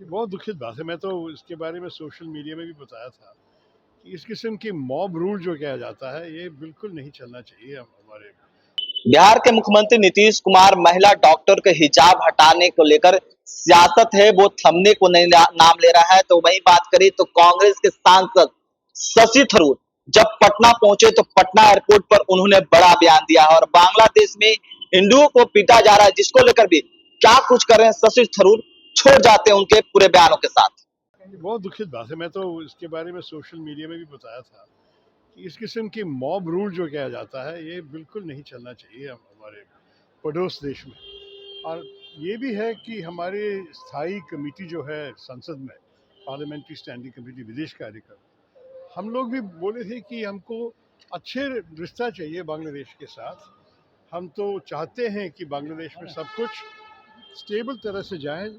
बहुत दुखित बात है। मैं तो इसके बारे में सोशल मीडिया में भी बताया था कि इस किस्म की मॉब रूल जो किया जाता है ये बिल्कुल नहीं चलना चाहिए हमारे। बिहार के मुख्यमंत्री नीतीश कुमार महिला डॉक्टर के हिजाब हटाने को लेकर सियासत है वो थमने को नहीं नाम ले रहा है। तो वही बात करें तो कांग्रेस के सांसद शशि थरूर जब पटना पहुंचे तो पटना एयरपोर्ट पर उन्होंने बड़ा बयान दिया है और बांग्लादेश में हिंदुओं को पीटा जा रहा है जिसको लेकर भी क्या कुछ कर रहे हैं शशि थरूर, छोड़ जाते हैं उनके पूरे बयानों के साथ। ये बहुत दुखित बात है। मैं तो इसके बारे में सोशल मीडिया में भी बताया था कि इस किस्म की मॉब रूल जो किया जाता है ये बिल्कुल नहीं चलना चाहिए हमारे पड़ोस देश में। और ये भी है कि हमारी स्थायी कमेटी जो है संसद में, पार्लियामेंट्री स्टैंडिंग कमेटी विदेश कार्य कर, हम लोग भी बोले थे कि हमको अच्छे रिश्ता चाहिए बांग्लादेश के साथ। हम तो चाहते हैं कि बांग्लादेश में सब कुछ स्टेबल तरह से जाए।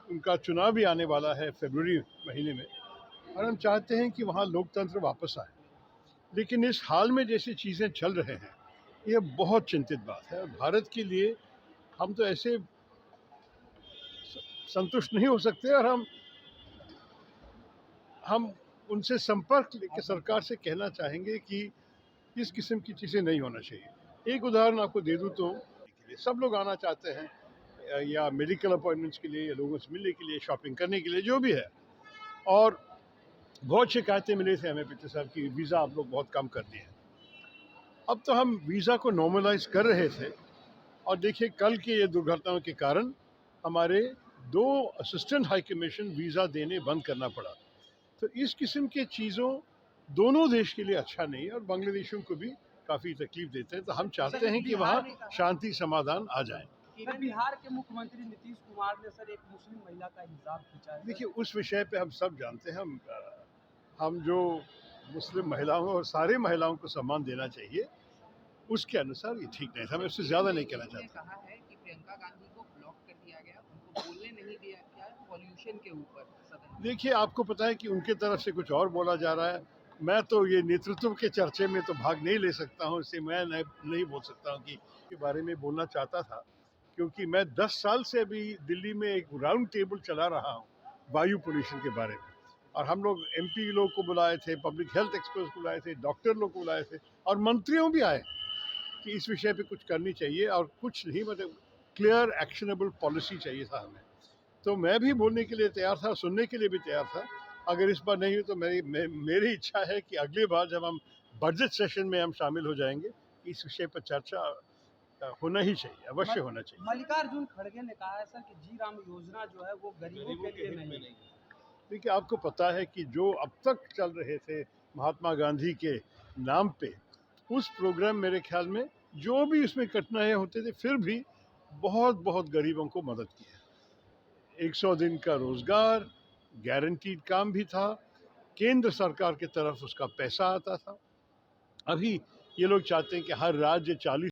उनका चुनाव भी आने वाला है फरवरी महीने में और हम चाहते हैं कि वहाँ लोकतंत्र वापस आए। लेकिन इस हाल में जैसी चीज़ें चल रहे हैं ये बहुत चिंतित बात है। भारत के लिए हम तो ऐसे संतुष्ट नहीं हो सकते और हम उनसे संपर्क लेकर सरकार से कहना चाहेंगे कि इस किस्म की चीज़ें नहीं होना चाहिए। एक उदाहरण आपको दे दूं तो सब लोग आना चाहते हैं या मेडिकल अपॉइंटमेंट्स के लिए या लोगों से मिलने के लिए, शॉपिंग करने के लिए, जो भी है। और बहुत शिकायतें मिली थी हमें पिछले साल की वीज़ा आप लोग बहुत कम कर दिए। अब तो हम वीज़ा को नॉर्मलाइज कर रहे थे और देखिए कल की ये दुर्घटनाओं के कारण हमारे 2 असिस्टेंट हाई कमीशन वीज़ा देने बंद करना पड़ा। तो इस किस्म की चीज़ों दोनों देश के लिए अच्छा नहीं है और बांग्लादेशियों को भी काफ़ी तकलीफ देते हैं। तो हम चाहते हैं कि वहाँ शांति समाधान आ जाए। बिहार के मुख्यमंत्री नीतीश कुमार ने सर एक मुस्लिम महिला का हिजाब खींचा है। देखिए उस विषय पे हम सब जानते हैं। हम जो मुस्लिम महिलाओं और सारी महिलाओं को सम्मान देना चाहिए उसके अनुसार ये ठीक नहीं था। मैं उससे ज़्यादा नहीं कहना चाहता। कहा है कि प्रियंका गांधी को ब्लॉक कर दिया गया, उनको बोलने नहीं दिया गया पॉल्यूशन के ऊपर सदन। देखिए आपको पता है कि उनके तरफ से कुछ और बोला जा रहा है। मैं तो ये नेतृत्व के चर्चे में तो भाग नहीं ले सकता हूँ, इससे मैं नहीं बोल सकता हूँ कि के बारे में बोलना चाहता था, क्योंकि मैं 10 साल से अभी दिल्ली में एक राउंड टेबल चला रहा हूँ वायु पोल्यूशन के बारे में। और हम लोग एमपी लोग को बुलाए थे, पब्लिक हेल्थ एक्सपर्ट्स को बुलाए थे, डॉक्टर लोग को बुलाए थे और मंत्रियों भी आए कि इस विषय पे कुछ करनी चाहिए और कुछ नहीं, मतलब क्लियर एक्शनेबल पॉलिसी चाहिए था हमें। तो मैं भी बोलने के लिए तैयार था, सुनने के लिए भी तैयार था। अगर इस बार नहीं हुई तो मेरी इच्छा है कि अगली बार जब हम बजट सेशन में हम शामिल हो जाएंगे इस विषय पर चर्चा होना ही चाहिए, अवश्य होना चाहिए। मल्लिकार्जुन खड़गे ने कहा है सर कि जी राम योजना जो है वो गरीबों के लिए नहीं है। देखिए आपको पता है कि जो अब तक चल रहे थे महात्मा गांधी के नाम पे उस प्रोग्राम, मेरे ख्याल में जो भी उसमें कठिनाइयाँ होते थे फिर भी बहुत बहुत गरीबों को मदद की है। 100 दिन का रोजगार, गारंटीड काम भी था, केंद्र सरकार की तरफ उसका पैसा आता था। अभी ये लोग चाहते हैं कि हर राज्य 40